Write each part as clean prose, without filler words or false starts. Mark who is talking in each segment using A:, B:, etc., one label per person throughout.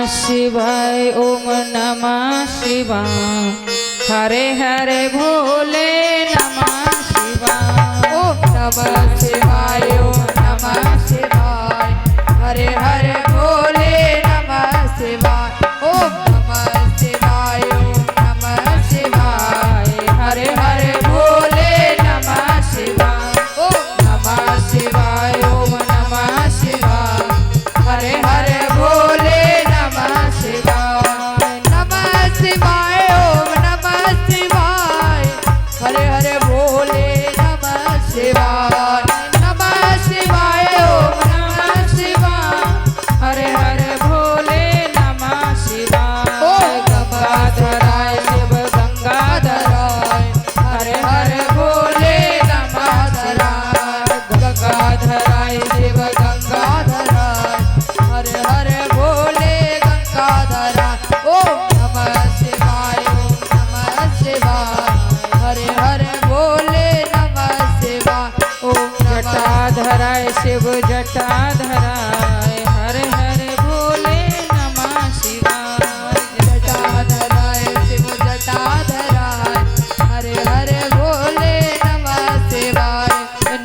A: शिवाय ओम नमः शिवाय हरे हरे भोले नमः शिवाय
B: ओम नमः शिवाय ओम नमः शिवाय हरे हरे भोले नमः शिवाय ओम नमः शिवाय ओम नमः शिवाय हरे हरे भोले नमः शिवाय ओम नमः शिवाय ओम नमः शिवाय हरे हरे भोले नमः शिवाय नमः शिवाय ओम नमः शिवाय हरे हरे भोले नमः शिवाय नमः शिवाय ओम नमः शिवाय
A: हरे हरे भोले नमः शिवाय
B: ओम
A: गंगाधराय शिव गंगाधराय
B: हरे हरे भोले गंगाधराय
A: गंगाधराय शिव
B: गंगाधराय हरे हरे भोले गंगाधराय ओम नमः शिवाय ओम नमः शिवाय हरे हरे भोले नमः शिवाय ओम
A: जटाधराय शिव जटाधराय हरे हरे भोले नमः शिवाय
B: जटाधराय शिव जटाधराय हरे हरे भोले नमः शिवाय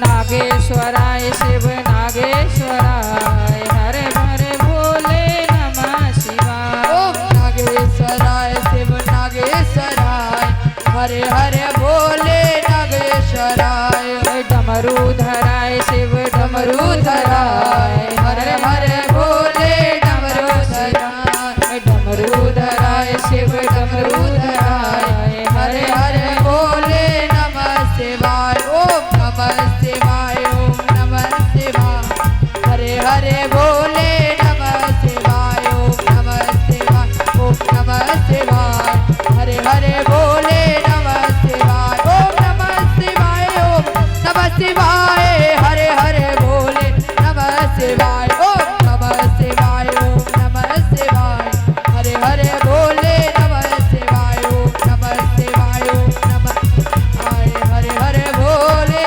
A: नागेश्वराय शिव नागेश्वराय हरे हरे भोले नमः शिवाय
B: ओम नागेश्वराय शिव नागेश्वराय हरे हरे भोले नागेश्वराय
A: डमरूधराय शिव डमरूधराय
B: हरे हरे भोले डमरूधराय
A: डमरूधराय शिव
B: डमरूधराय हरे हरे भोले नमः शिवाय ओम नमः शिवाय ओम नमः शिवाय हरे हरे भोले नमः शिवाय ओम नमः शिवाय ओम नमः शिवाय हरे हरे भोले नमः शिवाय ओम नमः शिवाय ओम नमः शिवाय हरे हरे भोले नमः शिवाय ओम नमः शिवाय ओम नमः शिवाय हरे हरे भोले नमः शिवाय ओम नमः शिवाय ओम नमः शिवाय हरे हरे भोले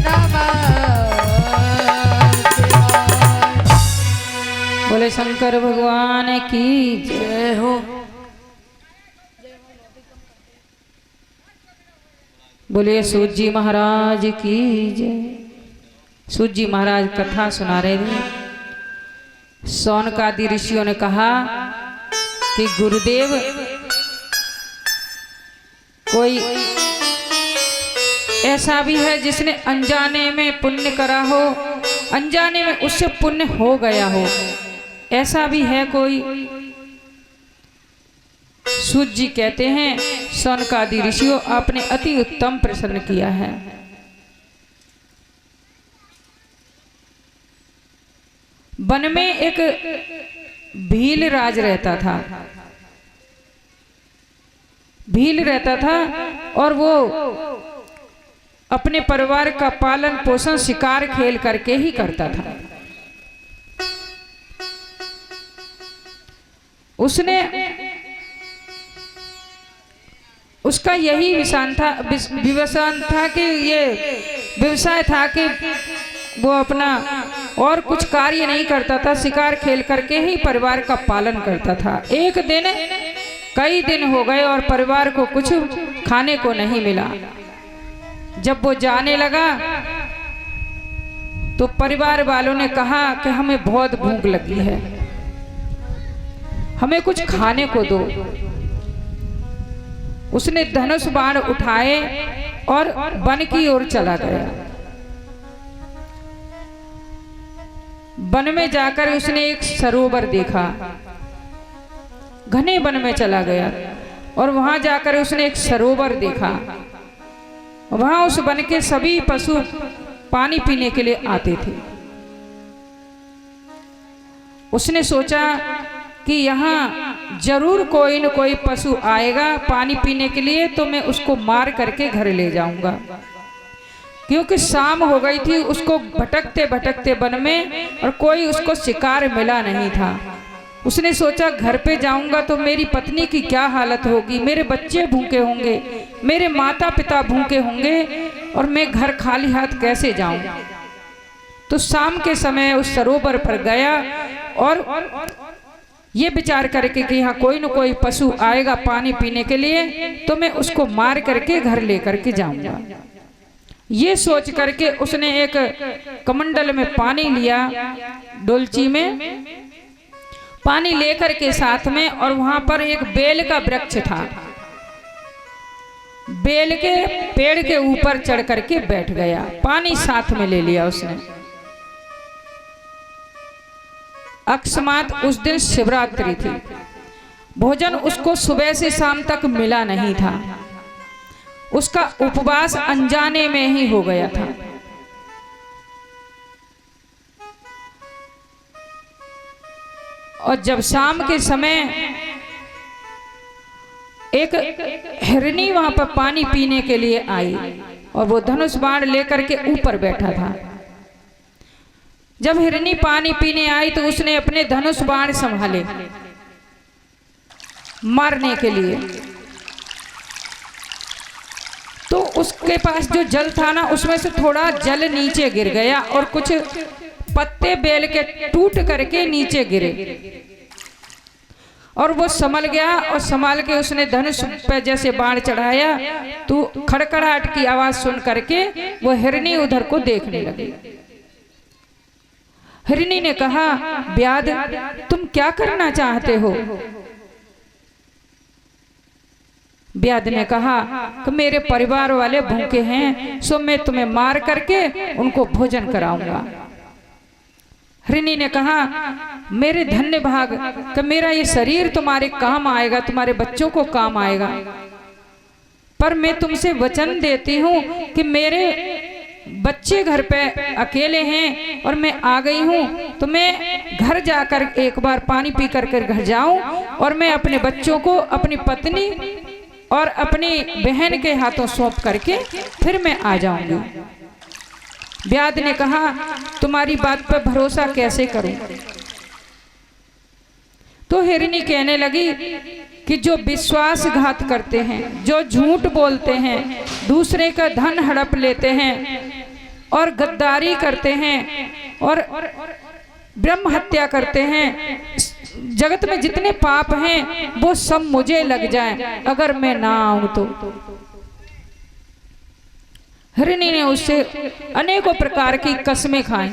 B: नमः शिवाय।
A: बोले शंकर भगवान की जय हो। बोलिए सूत जी महाराज की जय। सूत जी महाराज कथा सुना रहे थे। शौनकादि ऋषियों ने कहा कि गुरुदेव कोई ऐसा भी है जिसने अनजाने में पुण्य करा हो, अनजाने में उससे पुण्य हो गया हो, ऐसा भी है कोई? सूत जी कहते हैं शौनकादि ऋषियों आपने अति उत्तम प्रश्न किया है। वन में एक भील राज रहता था। भील रहता था और वो अपने परिवार का पालन पोषण शिकार खेल करके ही करता था। उसने उसका यही व्यवसाय था कि ये व्यवसाय था कि वो अपना और कुछ कार्य नहीं करता था, शिकार खेल करके ही परिवार का पालन करता था। एक दिन कई दिन हो गए और परिवार को कुछ खाने को नहीं मिला। जब वो जाने लगा तो परिवार वालों ने कहा कि हमें बहुत भूख लगी है, हमें कुछ खाने को दो। उसने धनुष बाण उठाए और वन की ओर चला गया। वन में जाकर उसने एक सरोवर देखा। घने वन में चला गया और वहां जाकर उसने एक सरोवर देखा। वहां उस वन के सभी पशु पानी पीने के लिए आते थे। उसने सोचा कि यहाँ जरूर कोई न कोई पशु आएगा पानी पीने के लिए, तो मैं उसको मार करके घर ले जाऊंगा। क्योंकि शाम हो गई थी, उसको भटकते भटकते वन में और कोई उसको शिकार मिला नहीं था। उसने सोचा घर पे जाऊंगा तो मेरी पत्नी की क्या हालत होगी, मेरे बच्चे भूखे होंगे, मेरे माता पिता भूखे होंगे और मैं घर खाली हाथ कैसे जाऊं। तो शाम के समय उस सरोवर पर गया और ये विचार करके कि यहाँ कोई न कोई पशु आएगा पानी पीने के लिए, तो मैं उसको मार करके घर लेकर के जाऊंगा। ये सोच करके उसने एक कमंडल में पानी लिया, डोलची में पानी लेकर के साथ में, और वहां पर एक बेल का वृक्ष था, बेल के पेड़ के ऊपर चढ़ करके बैठ गया, पानी साथ में ले लिया उसने। अकस्मात उस दिन शिवरात्रि थी, भोजन उसको सुबह से शाम तक मिला नहीं था, उसका उपवास अनजाने में ही हो गया था। और जब शाम के समय एक हिरनी वहां पर पानी पीने के लिए आई, और वो धनुष बाण लेकर के ऊपर बैठा था। जब हिरनी पानी पीने आई तो उसने अपने धनुष बाण संभाले मारने के लिए, तो उसके पास जो जल था ना, उसमें से थोड़ा जल नीचे गिर गया और कुछ पत्ते बेल के टूट करके नीचे गिरे, और वो संभल गया, और संभाल के उसने धनुष पे जैसे बाण चढ़ाया तो खड़खड़ाहट की आवाज सुन करके वो हिरनी उधर को देखने लगी। हिरनी ने कहा, ब्याद तुम क्या करना चाहते हो? ब्याद ने कहा कि मेरे परिवार वाले भूखे हैं, सो मैं तुम्हें मार करके उनको भोजन कराऊंगा। हिरनी ने कहा, मेरे धन्य भाग कि मेरा ये शरीर तुम्हारे काम आएगा, तुम्हारे बच्चों को काम आएगा, पर मैं तुमसे वचन देती हूँ कि मेरे बच्चे घर पे अकेले हैं और मैं आ गई हूँ, तो मैं घर जाकर एक बार पानी पी कर घर जाऊं, और मैं अपने बच्चों को अपनी पत्नी और अपनी बहन के हाथों सौंप करके फिर मैं आ जाऊंगी। ब्याद ने कहा, तुम्हारी बात पर भरोसा कैसे करूं? तो हिरनी कहने लगी कि जो विश्वासघात करते हैं, जो झूठ बोलते हैं, दूसरे का धन हड़प लेते हैं और गद्दारी करते हैं और ब्रह्म हत्या करते हैं, जगत में जितने पाप हैं वो सब मुझे लग जाएं अगर मैं ना आऊं तो। हिरनी ने उससे अनेकों प्रकार की कसमें खाई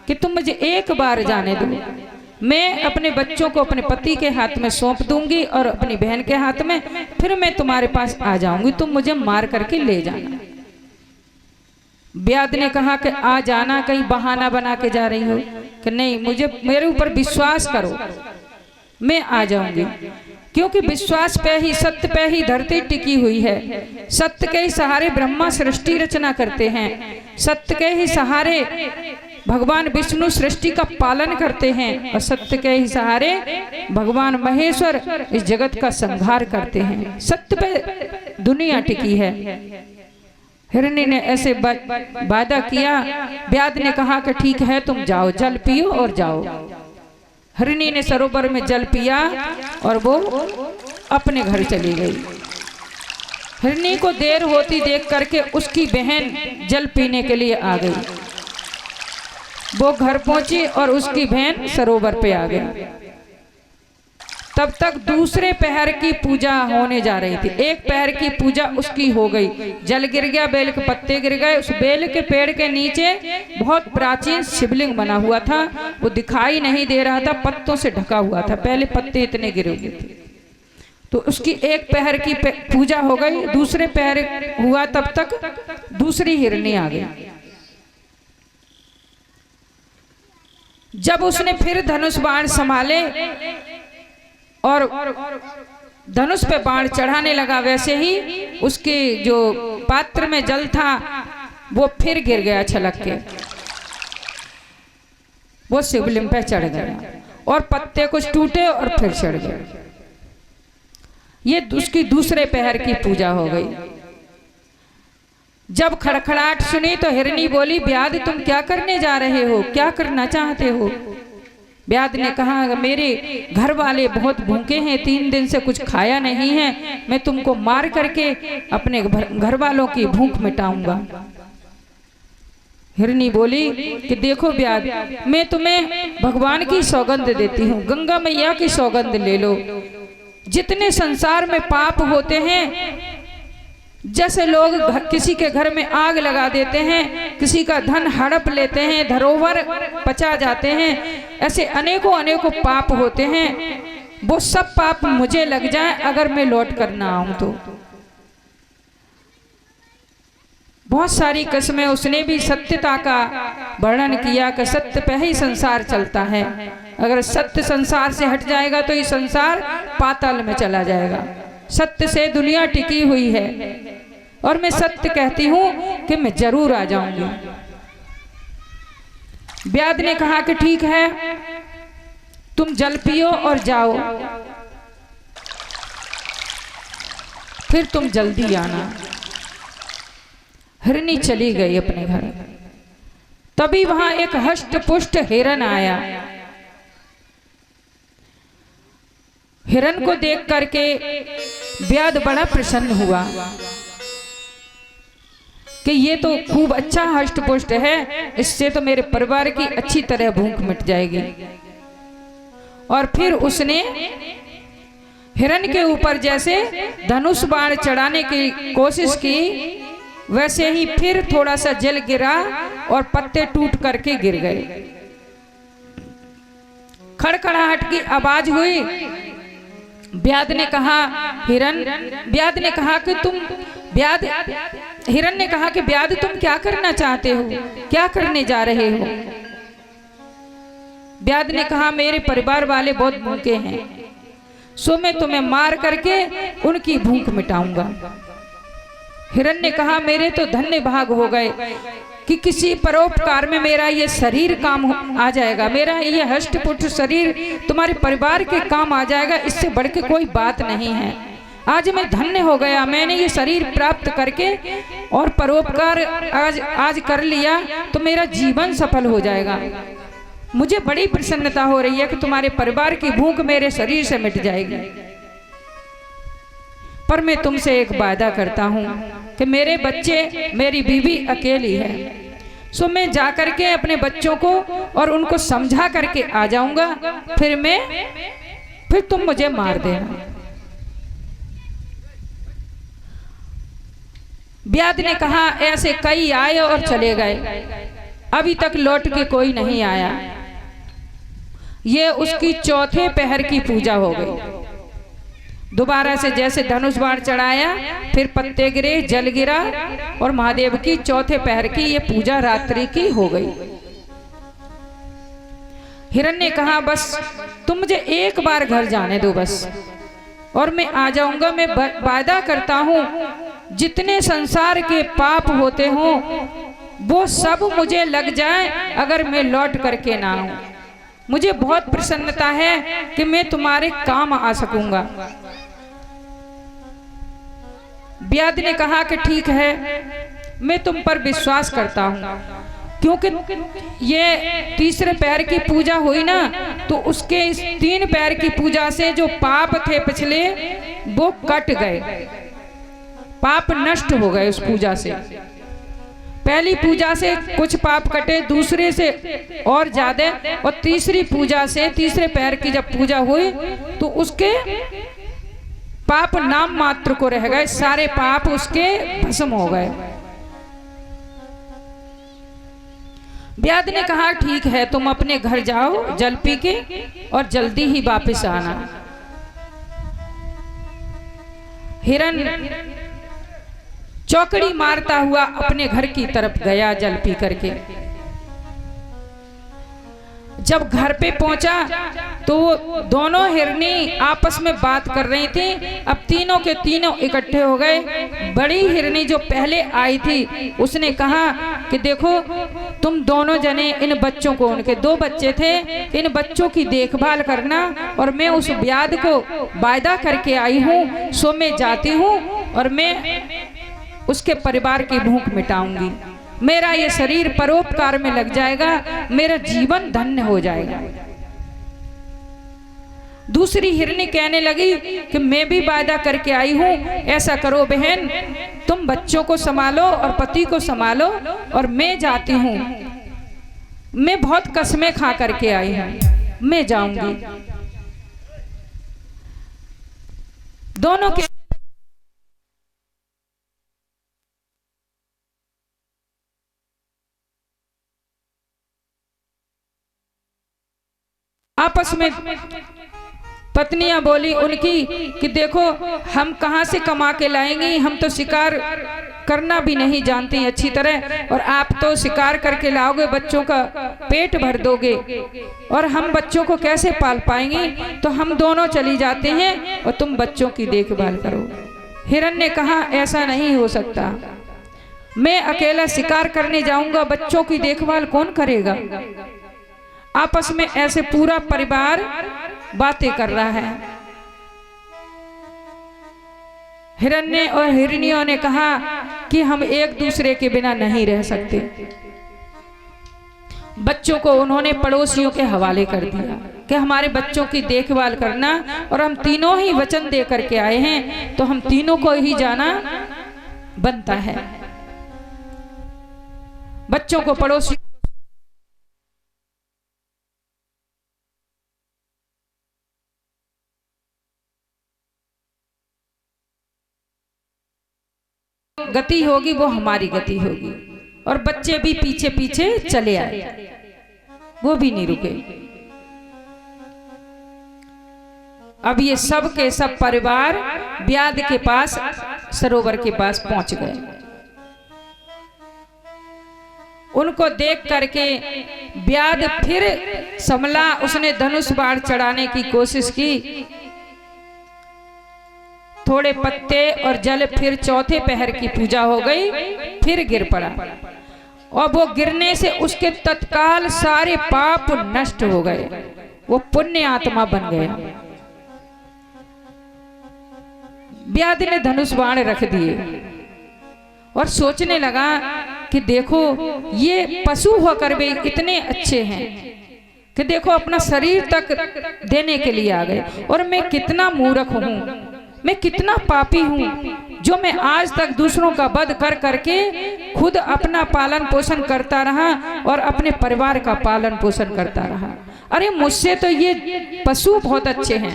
A: कि तुम मुझे एक बार जाने दो, मैं अपने बच्चों को अपने पति के हाथ में सौंप दूंगी और अपनी बहन के हाथ में, फिर मैं तुम्हारे पास आ जाऊंगी, तुम मुझे मार करके ले जाना। ब्याद ने कहा कि आ जाना, कहीं बहाना बना के जा रही हो? कि नहीं, मुझे मेरे ऊपर विश्वास करो, मैं आ जाऊंगी, क्योंकि विश्वास पे ही, सत्य पे ही धरती टिकी हुई है। सत्य के ही सहारे ब्रह्मा सृष्टि रचना करते हैं, सत्य के ही सहारे भगवान विष्णु सृष्टि का पालन करते हैं, और सत्य के ही सहारे भगवान महेश्वर इस जगत का संहार करते हैं। सत्य पे दुनिया टिकी है। हिरनी ने ऐसे वादा किया। ब्याद ने कहा कि ठीक है, तुम जाओ, जल पियो और जाओ। हिरनी ने सरोवर में जल पिया और वो अपने घर चली गई। हिरनी को देर होती देख करके उसकी बहन जल पीने के लिए आ गई। वो घर पहुंची और उसकी बहन सरोवर पे आ गई। तब तक दूसरे पहर की पूजा होने जा रही थी। एक पहर की पूजा उसकी हो गई, जल गिर गया, बेल के पत्ते गिर गए। उस बेल के पेड़ के नीचे बहुत प्राचीन शिवलिंग बना हुआ था, वो दिखाई नहीं दे रहा था, पत्तों से ढका हुआ था, पहले पत्ते इतने गिरे हुए थे। तो उसकी एक पहर की पूजा हो गई। दूसरे पहर हुआ तब तक दूसरी हिरनी आ गई। जब उसने फिर धनुष बाण संभाले और धनुष पे बाण चढ़ाने लगा, वैसे ही उसके जो पात्र में जल था वो फिर गिर गया छलक के, वो शिवलिंग पे चढ़ गया और पत्ते कुछ टूटे और फिर चढ़ गए। ये उसकी दूसरे पहर की पूजा हो गई। जब खड़खड़ाहट सुनी तो हिरनी बोली, ब्याद तुम क्या करने जा रहे हो, क्या करना चाहते हो? ब्याद ने कहा, मेरे घर वाले बहुत भूखे हैं, 3 दिन से कुछ खाया नहीं है, मैं तुमको मार करके अपने घर वालों की भूख मिटाऊंगा। हिरनी बोली कि देखो व्याध, मैं तुम्हें भगवान की सौगंध देती हूँ, गंगा मैया की सौगंध ले लो। जितने संसार में पाप होते हैं, जैसे लोग किसी के घर में आग लगा देते हैं, किसी का धन हड़प लेते हैं, धरोहर पचा जाते हैं, ऐसे अनेकों अनेकों पाप होते हैं। वो सब पाप मुझे लग जाए अगर मैं लौट कर ना आऊं तो। बहुत सारी कस्में उसने भी सत्यता का वर्णन किया कि सत्य पे ही संसार चलता है, अगर सत्य संसार से हट जाएगा तो ये संसार पाताल में चला जाएगा। सत्य से दुनिया टिकी हुई है और मैं सत्य कहती हूं कि मैं जरूर आ जाऊंगी। व्याध ने कहा कि ठीक है, तुम जल पियो और जाओ, फिर तुम जल्दी आना। हिरनी चली गई अपने घर। तभी वहां एक हष्ट पुष्ट हिरन आया। हिरन को देख करके व्याध बड़ा प्रसन्न हुआ कि ये तो खूब अच्छा हष्ट पुष्ट है, इससे तो मेरे परिवार की अच्छी तरह भूख मिट जाएगी। और फिर उसने हिरन के ऊपर जैसे धनुष बाण चढ़ाने की कोशिश की, वैसे ही फिर थोड़ा सा जल गिरा और पत्ते टूट करके गिर गए। खड़खड़ाहट की आवाज हुई। व्याध ने कहा व्याध ने कहा कि तुम हिरन ने कहा कि व्याध तुम क्या करना चाहते हो, क्या करने जा रहे हो? व्याध ने कहा मेरे परिवार वाले बहुत भूखे हैं, सो मैं तुम्हें मार करके उनकी भूख मिटाऊंगा। हिरन ने कहा मेरे तो धन्य भाग हो गए कि किसी परोपकार में मेरा ये शरीर काम आ जाएगा, मेरा ये हष्टपुष्ट शरीर तुम्हारे परिवार के काम आ जाएगा, इससे बढ़ के कोई बात नहीं है। आज मैं धन्य हो गया, मैंने ये शरीर प्राप्त करके और परोपकार आज कर लिया तो मेरा जीवन सफल हो जाएगा। मुझे बड़ी प्रसन्नता हो रही है कि तुम्हारे परिवार की भूख मेरे शरीर से मिट जाएगी। पर मैं तुमसे एक वादा करता हूं कि मेरे बच्चे, मेरी बीवी अकेली है, सो मैं जाकर के अपने बच्चों को और उनको समझा करके आ जाऊंगा, फिर तुम मुझे मार देना। व्याध ने कहा ऐसे कई आए और चले गए, अभी तक लौट के कोई नहीं आया। ये उसकी चौथे पहर की पूजा हो गई। दोबारा से जैसे धनुष बाण चढ़ाया, फिर पत्ते गिरे, जल गिरा और महादेव की चौथे पहर की ये पूजा रात्रि की हो गई। हिरन ने कहा बस तुम मुझे एक बार घर जाने दो बस, और मैं आ जाऊंगा। मैं वादा करता हूं जितने संसार के पाप होते हों वो सब मुझे लग जाए अगर मैं लौट करके ना आऊं। मुझे बहुत प्रसन्नता है कि मैं तुम्हारे काम आ सकूंगा। व्याध ने कहा कि ठीक है, मैं तुम पर विश्वास करता हूं, क्योंकि ये तीसरे पैर की पूजा हुई ना, तो उसके इस 3 पैर की पूजा से जो पाप थे पिछले वो कट गए, पाप नष्ट हो गए उस पूजा से। पहली पूजा से कुछ पाप कटे, दूसरे से और ज्यादा, और तीसरी पूजा से, तीसरे पैर की जब पूजा हुई तो उसके पाप नाम मात्र को रह गए, सारे पाप उसके भस्म हो गए। व्याध ने कहा ठीक है, तुम अपने घर जाओ जल पी के और जल्दी ही वापस आना। हिरन चौकड़ी मारता हुआ अपने घर की तरफ गया जल पी करके। जब घर पे पहुंचा तो दोनों हिरनी आपस में बात कर रही थी। अब तीनों के तीनों इकट्ठे हो गए। बड़ी हिरनी जो पहले आई थी उसने कहा कि देखो तुम दोनों जने इन बच्चों को, उनके 2 बच्चे थे, इन बच्चों की देखभाल करना, और मैं उस व्याध को वायदा करके आई हूँ, सो मैं जाती हूँ और मैं उसके परिवार की भूख मिटाऊंगी। मेरा ये शरीर परोपकार में लग जाएगा, मेरा जीवन धन्य हो जाएगा। दूसरी हिरनी कहने लगी कि मैं भी वादा करके आई हूं, ऐसा करो बहन, तुम बच्चों को संभालो और पति को संभालो और मैं जाती हूं, मैं बहुत कसमें खा करके आई हूं, मैं जाऊंगी। दोनों के आपस में पत्नियां बोली उनकी कि देखो हम कहां से कमा के लाएंगे, हम तो शिकार करना भी नहीं जानती अच्छी तरह, और आप तो शिकार करके लाओगे, बच्चों का पेट भर दोगे और हम बच्चों को कैसे पाल पाएंगे, तो हम दोनों चली जाते हैं और तुम बच्चों की देखभाल करो। हिरन ने कहा ऐसा नहीं हो सकता, मैं अकेला शिकार करने जाऊंगा, बच्चों की देखभाल कौन करेगा। आपस में ऐसे पूरा परिवार बातें कर रहा है। हिरण्य और हिरनियों ने कहा कि हम एक दूसरे के बिना नहीं रह सकते। बच्चों को उन्होंने पड़ोसियों के हवाले कर दिया कि हमारे बच्चों की देखभाल करना, और हम तीनों ही वचन दे करके आए हैं तो हम तीनों को ही जाना बनता है। बच्चों को पड़ोसी गति होगी वो हमारी गति होगी, और बच्चे भी पीछे पीछे चले आए, वो भी नहीं रुके। अब ये सब के सब परिवार ब्याद के पास, सरोवर के पास पहुंच गए। उनको देख करके ब्याद फिर संभला, उसने धनुष बाण चढ़ाने की कोशिश की, थोड़े पत्ते और जल, फिर चौथे पहर की पूजा हो गई, फिर गिर पड़ा, और वो गिरने से उसके तत्काल सारे पाप नष्ट हो गए, वो पुण्य आत्मा बन गया। ब्याद ने धनुष बाण रख दिए और सोचने लगा कि देखो ये पशु होकर भी इतने अच्छे हैं कि देखो अपना शरीर तक देने के लिए आ गए, और मैं कितना मूर्ख हूं, मैं कितना पापी हूँ जो मैं आज तक दूसरों का वध कर करके खुद अपना पालन पोषण करता रहा और अपने परिवार का पालन पोषण करता रहा। अरे मुझसे तो ये पशु बहुत अच्छे हैं,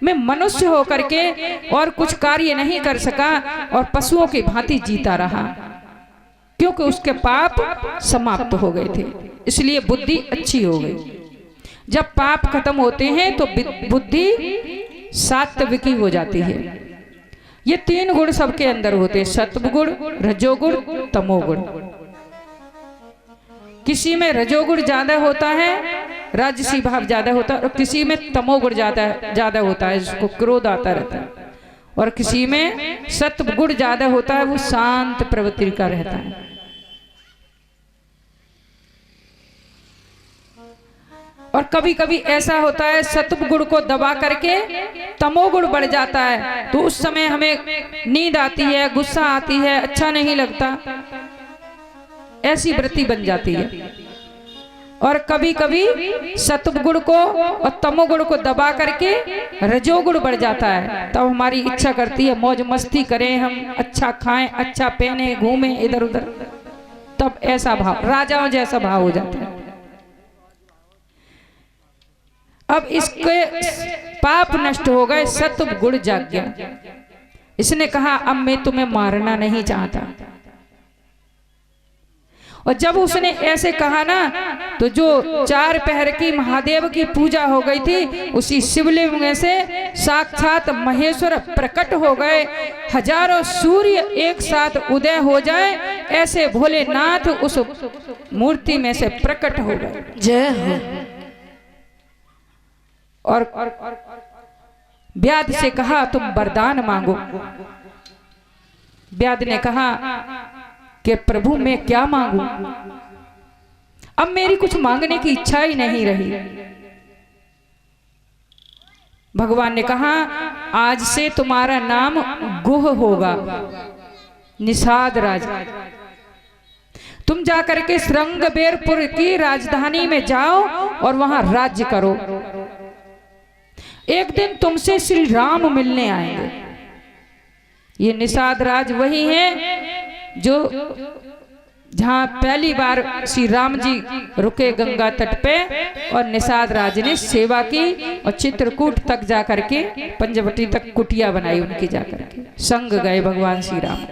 A: मैं मनुष्य होकर के और कुछ कार्य नहीं कर सका और पशुओं की भांति जीता रहा, क्योंकि उसके पाप समाप्त हो गए थे, इसलिए बुद्धि अच्छी हो गई। जब पाप खत्म होते हैं तो बुद्धि सात्विकी हो जाती है। ये तीन गुण सबके अंदर होते हैं, सत्वगुण, रजोगुण, तमोगुण। किसी में रजोगुण ज्यादा होता है, राजसी भाव ज्यादा होता है, और किसी में तमोगुण ज्यादा होता है, जिसको क्रोध आता रहता है, और किसी में सत्वगुण ज्यादा होता है, वो शांत प्रवृत्ति का रहता है। और कभी कभी ऐसा होता है सत्व गुण को दबा करके तमोगुण बढ़ जाता है, तो उस समय हमें नींद आती है, गुस्सा आती है, अच्छा नहीं लगता, ऐसी वृत्ति बन जाती है। और कभी कभी सत्व गुण को और तमोगुण को दबा करके रजोगुण बढ़ जाता है, तब हमारी इच्छा करती है मौज मस्ती करें, हम अच्छा खाएं, अच्छा पहने, घूमें इधर उधर, तब ऐसा भाव, राजाओं जैसा भाव हो जाता है। अब इसके पाप नष्ट हो गए, सत्व गुण जाग गया। इसने कहा अब मैं तुम्हें मारना नहीं चाहता, और जब उसने ऐसे कहा ना, तो जो चार पहर की महादेव की पूजा हो गई थी, उसी शिवलिंग में से साक्षात महेश्वर प्रकट हो गए। हजारों सूर्य एक साथ उदय हो जाए, ऐसे भोलेनाथ उस मूर्ति में से प्रकट हो गए।
B: जय हो।
A: और ब्याद से कहा तुम वरदान मांगो। ब्याद ने कहा कि प्रभु मैं क्या मांगू, अब मेरी कुछ मांगने की इच्छा ही नहीं रही। भगवान ने कहा आज से तुम्हारा नाम गुह होगा, निषाद राजा। तुम जाकर के श्रृंगबेरपुर की राजधानी में जाओ और वहां राज्य करो। एक दिन तुमसे श्री राम मिलने आएंगे। ये निषाद राज वही है जो जहाँ पहली बार श्री राम जी रुके गंगा तट पे और निषाद राज ने सेवा की और चित्रकूट तक जाकर के पंचवटी तक कुटिया बनाई उनकी जाकर के। संग गए भगवान श्री राम,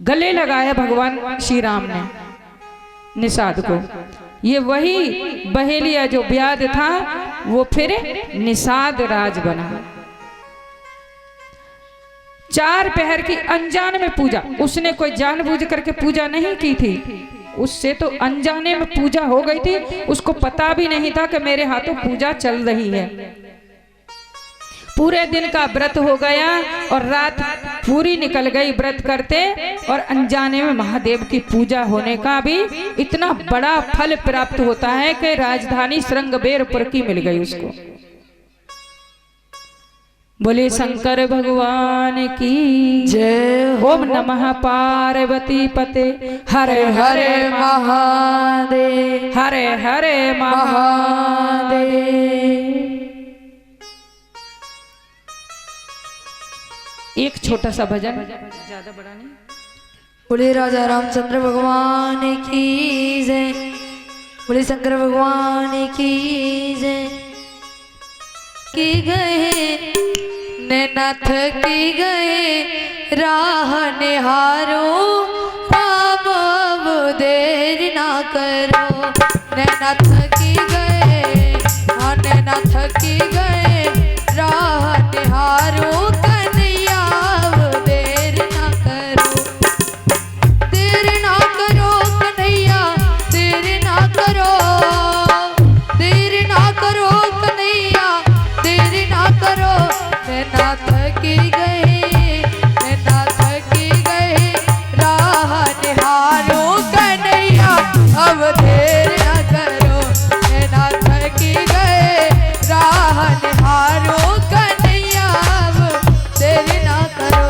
A: गले लगाया भगवान श्री राम ने निषाद को। ये वही बहेलिया जो व्याध था वो फिर निषाद राज बना। 4 पहर की अनजान में पूजा, उसने कोई जानबूझ करके पूजा नहीं की थी, उससे तो अनजाने में पूजा हो गई थी। उसको पता भी नहीं था कि मेरे हाथों पूजा चल रही है। पूरे दिन का व्रत हो गया और रात पूरी निकल गई व्रत करते, और अनजाने में महादेव की पूजा होने का भी इतना बड़ा फल प्राप्त होता है कि राजधानी श्रृंगबेरपुर की मिल गई उसको। बोले शंकर भगवान की
B: जय।
A: ओम नमः पार्वती पते हरे हरे
B: महादेव,
A: हरे हरे महादेव। एक छोटा सा भजन, ज्यादा बड़ा नहीं।
B: बोले राजा रामचंद्र भगवान की जय, बोले शंकर भगवान की जय। की गए नैनाथ की गए राह निहारो, राम अब देर ना करो। नैनाथ की गए, हाँ नैनाथ की गए राह निहारो, कन्हैया अब देर ना करो। देर ना करो कन्हैया, देर ना करो, देर ना करो कन्हैया, देर ना करो। नैनाथ की गए, नैनाथ की गए राह निहारो, कन्हैया अब देर ना करो। नैनाथ की गए राह निहारो, कन्हैया अब देर ना करो।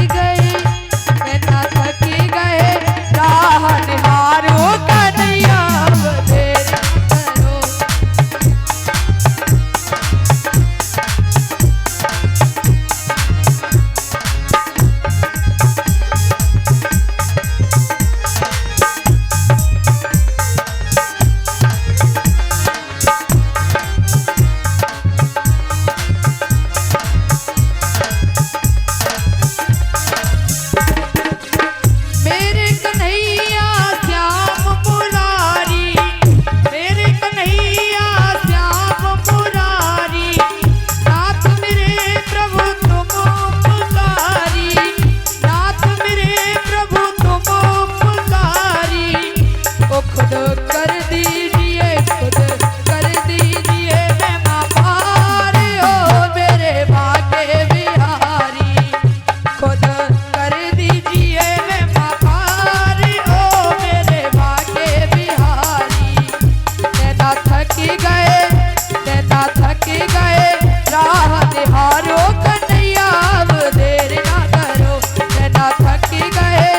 B: गई नैना थकी गए राह निहारो कन्हैया अब देर न करो। मेरे कन्हैया श्याम मुरारी मेरे कन्हैया श्याम मुरारी नाथ मेरे प्रभु तुम पुकारी नाथ मेरे प्रभु तुम पुकारी ओ खुद कर दीजिए खुद कर दीजिए मैं मापार हो मेरे भाग्य बिहारी खुद कर दीजिए मैं मापार हो मेरे भाग्य बिहारी नैना थकी गए राह निहारो कन्हैया अब देर ना करो नैना थकी गए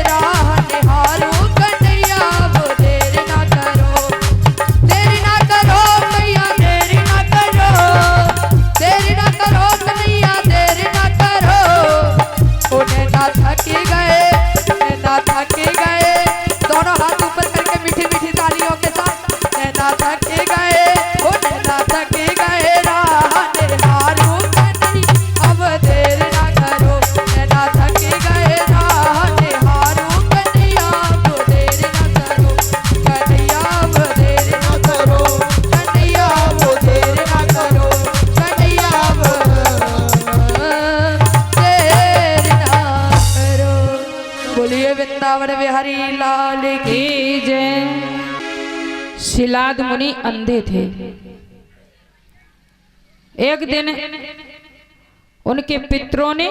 B: राह निहारो कन्हैया अब देर ना करो कन्हैया देर ना करो कन्हैया देर ना करो ओ नैना थकी गए दोनों हाथ ऊपर करके मीठी मीठी तालियों के साथ नैना थकी गए ओ नैना थकी गए राह निहारो कन्हैया अब देर ना करो नैना थकी गए राह निहारो कन्हैया अब देर ना करो कन्हैया अब देर ना करो कन्हैया अब देर ना करो कन्हैया अब देर ना करो। बोलिए वृंदावन बिहारी लाल की
A: की जय। शिलाद मुनि अंधे थे। एक दिन उनके पितरों ने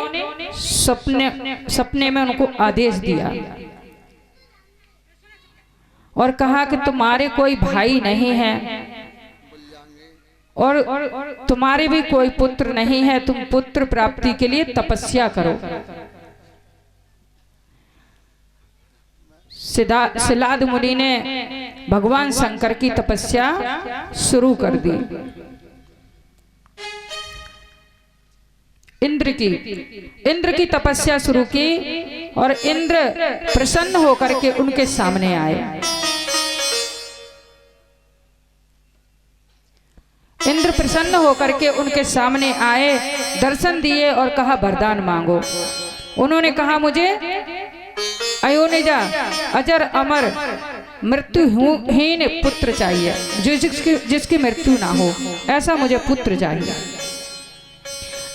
A: सपने में उनको आदेश दिया और कहा कि तुम्हारे कोई भाई नहीं है और तुम्हारे भी कोई पुत्र नहीं है, तुम पुत्र प्राप्ति के लिए तपस्या करो। शिलाद मुनि ने भगवान शंकर की तपस्या शुरू कर दी। इंद्र की तपस्या शुरू की और इंद्र प्रसन्न होकर के उनके सामने आए। इंद्र प्रसन्न होकर के उनके सामने आए, दर्शन दिए और कहा वरदान मांगो। उन्होंने कहा मुझे अयोनिजा अजर अमर मृत्युहीन पुत्र चाहिए, जिसकी मृत्यु ना हो, ऐसा मुझे पुत्र चाहिए।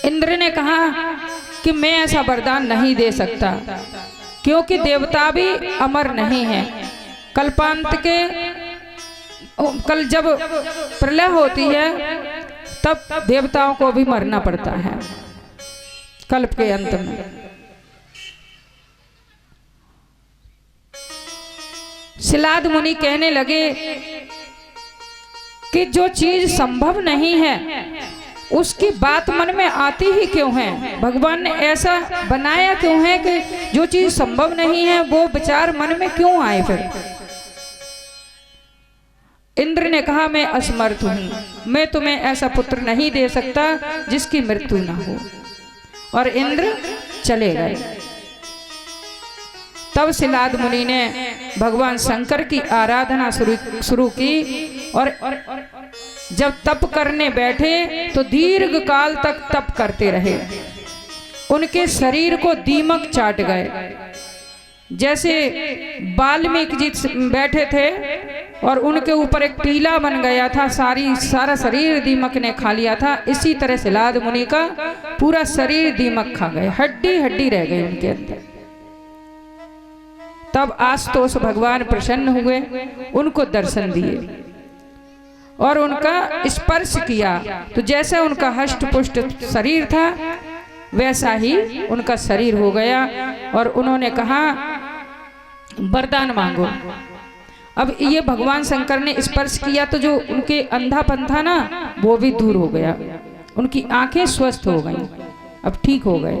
A: इंद्र ने कहा कि मैं ऐसा वरदान नहीं दे सकता, क्योंकि देवता भी अमर नहीं है। कल जब प्रलय होती है तब देवताओं को भी मरना पड़ता है कल्प के अंत में। शिलाद मुनि कहने लगे कि जो चीज संभव नहीं है उसकी बात मन में आती ही क्यों है? भगवान ने ऐसा बनाया क्यों है कि जो चीज संभव नहीं है वो विचार मन में क्यों आए? फिर इंद्र ने कहा मैं असमर्थ हूं, मैं तुम्हें ऐसा पुत्र नहीं दे सकता जिसकी मृत्यु ना हो। और इंद्र चले गए। तब शिलाद मुनि ने भगवान शंकर की आराधना शुरू की और जब तप करने बैठे तो दीर्घ काल तक तप करते रहे। उनके शरीर को दीमक चाट गए। जैसे वाल्मीकि जी बैठे थे और उनके ऊपर एक टीला बन गया था, सारा शरीर दीमक ने खा लिया था, इसी तरह शिलाद मुनि का पूरा शरीर दीमक खा गए, हड्डी हड्डी रह गई उनके अंदर। तब आशुतोष भगवान प्रसन्न हुए, उनको दर्शन दिए और उनका स्पर्श किया, तो जैसे उनका हष्ट पुष्ट शरीर था वैसा ही उनका शरीर हो गया। और उन्होंने कहा वरदान मांगो। अब ये भगवान शंकर ने स्पर्श किया तो जो उनके अंधापन था ना वो भी दूर हो गया, उनकी आंखें स्वस्थ हो गईं। अब ठीक हो गए।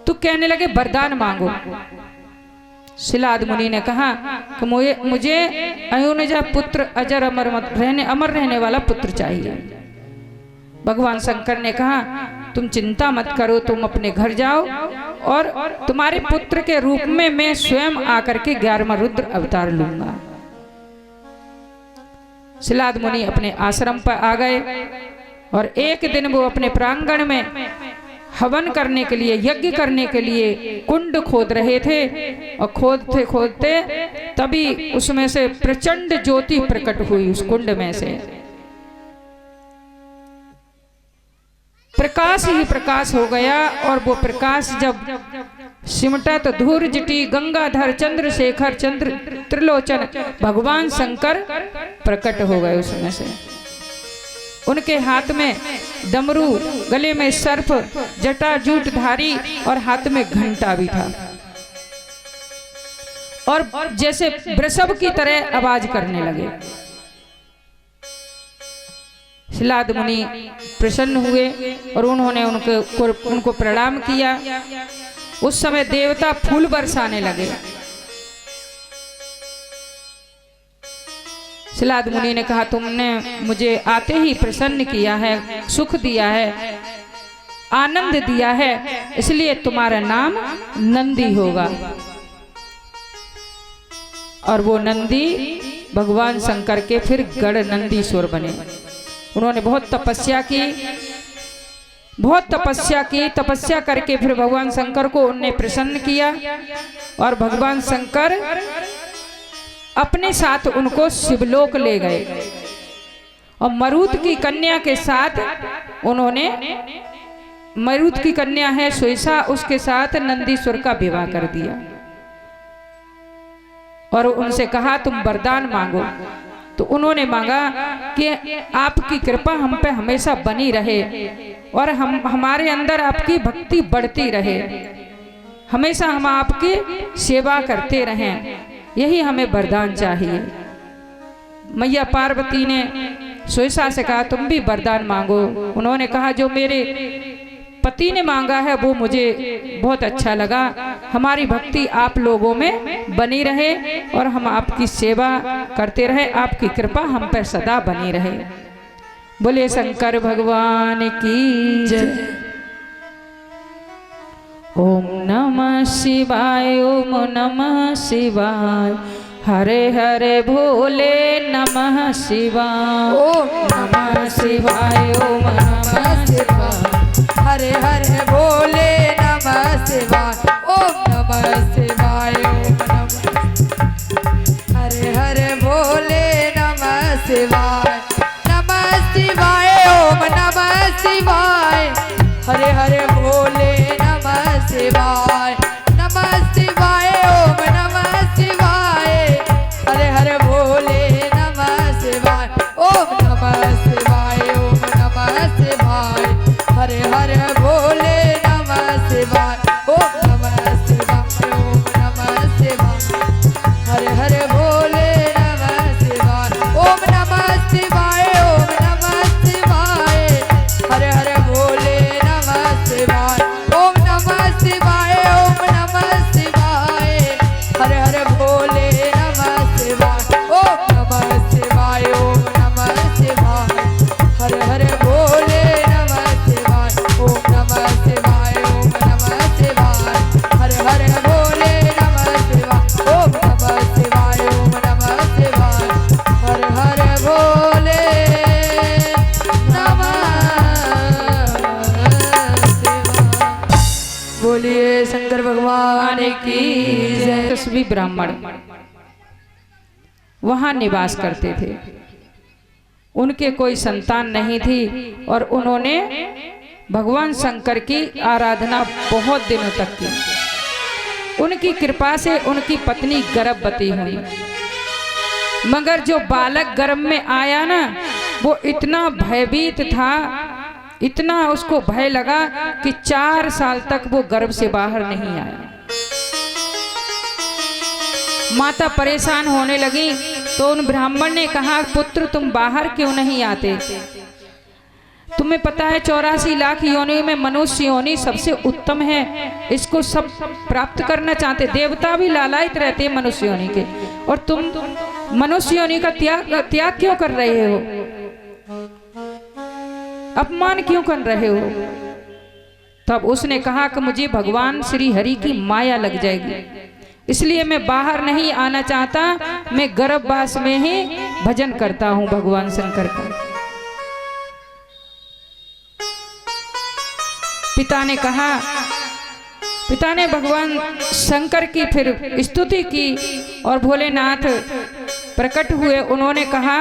A: तो कहने लगे वरदान मांगो। शिलाद मुनि ने कहा कि मुझे अयोनिजा पुत्र अजर अमर रहने वाला पुत्र चाहिए। भगवान शंकर ने कहा तुम चिंता मत करो, तुम अपने घर जाओ और तुम्हारे पुत्र के रूप में मैं स्वयं आकर के 11वां रुद्र अवतार लूंगा। शिलाद मुनि अपने आश्रम पर आ गए और एक दिन वो अपने प्रांगण में हवन करने के लिए, यज्ञ करने के लिए कुंड खोद रहे थे और खोदते खोदते तभी उसमें से प्रचंड ज्योति प्रकट हुई। उस कुंड में से प्रकाश ही प्रकाश हो गया और वो प्रकाश जब सिमटा तो धूर जटी गंगाधर चंद्रशेखर चंद्र त्रिलोचन भगवान शंकर प्रकट हो गए उसमें से। उनके हाथ में डमरू, गले में सर्प, जटाजूट धारी और हाथ में घंटा भी था और जैसे वृषभ की तरह आवाज करने लगे। शिलाद मुनि प्रसन्न हुए और उन्होंने उनको प्रणाम किया। उस समय देवता फूल बरसाने लगे। शिलाद मुनि ने कहा तुमने मुझे आते ही प्रसन्न किया है, सुख दिया है, आनंद दिया है, इसलिए तुम्हारा नाम नंदी होगा। और वो नंदी भगवान शंकर के फिर गढ़ नंदीश्वर बने। उन्होंने बहुत तपस्या की, तपस्या करके फिर भगवान शंकर को उन्हें प्रसन्न किया और भगवान शंकर अपने साथ उनको शिवलोक ले गए और मरुत की कन्या के साथ उन्होंने, मरुत की कन्या है सुईसा, उसके साथ नंदीश्वर का विवाह कर दिया और उनसे कहा तुम वरदान मांगो। तो उन्होंने मांगा कि आपकी कृपा हम पे हमेशा बनी रहे और हमारे अंदर आपकी भक्ति बढ़ती रहे, हमेशा हम आपकी सेवा करते रहें, यही हमें वरदान चाहिए। मैया पार्वती ने सुईसा से कहा तुम भी वरदान मांगो। उन्होंने कहा जो मेरे पति ने मांगा है वो मुझे बहुत अच्छा लगा, हमारी भक्ति आप लोगों में बनी रहे और हम आपकी सेवा करते रहे, आपकी कृपा हम पर सदा बनी रहे। बोले शंकर भगवान की जय। ओम नमः शिवाय, ओम नमः शिवाय, हरे हरे भोले नमः शिवाय,
B: ओम
A: नमः शिवाय, ओम नमः शिवाय,
B: हरे हरे भोले नमः शिवाय, ओम नमः शिवाय, ओम नमः हरे हरे भोले नमः शिवाय, नमः शिवाय, ओम नमः शिवाय, हरे हरे भोले नमः शिवाय, नमः शिवाय, ओम नमः शिवाय, हरे हरे भोले नमः शिवाय, ओम नमः शिवाय, ओम नमः शिवाय, हरे हरे भोले नमः शिवाय, ओम नमः शिवाय, ओम नमः शिवाय, हरे हरे भोले नमः शिवाय, ओम नमः शिवाय, ओम नमः शिवाय, हरे हरे भोले नमः शिवाय, ओम नमः शिवाय, ओम नमः शिवाय, हरे हरे भोले नमः शिवाय, ओम नमः शिवाय, ओम नमः शिवाय, हरे हरे भोले नमः शिवाय, ओम नमः शिवाय, ओम नमः शिवाय, हरे हरे भोले नमः शिवाय, ओम नमः शिवाय, ओम नमः शिवाय, हरे हरे भोले नमः शिवाय। बोलिए शंकर भगवान की जय।
A: तस्वी ब्राह्मण वहां निवास करते थे, उनके कोई संतान नहीं थी और उन्होंने भगवान शंकर की आराधना बहुत दिनों तक की। उनकी कृपा से उनकी पत्नी गर्भवती हुई, मगर जो बालक गर्भ में आया ना वो इतना भयभीत था, इतना उसको भय लगा कि 4 साल तक वो गर्भ से बाहर नहीं आया। माता परेशान होने लगी तो उन ब्राह्मण ने कहा पुत्र तुम बाहर क्यों नहीं आते? तुम्हें पता है 84 लाख योनियों में मनुष्य योनि सबसे उत्तम है, इसको सब प्राप्त करना चाहते। देवता भी लालायित रहते हैं मनुष्य योनि के, और तुम मनुष्य योनि का त्याग क्यों कर रहे हो? अपमान क्यों कर रहे हो? तब उसने कहा कि मुझे भगवान श्री हरि की माया लग जाएगी, इसलिए मैं बाहर नहीं आना चाहता, मैं गर्भवास में ही भजन करता हूं भगवान शंकर का। पिता ने भगवान शंकर की फिर स्तुति की और भोलेनाथ प्रकट हुए। उन्होंने कहा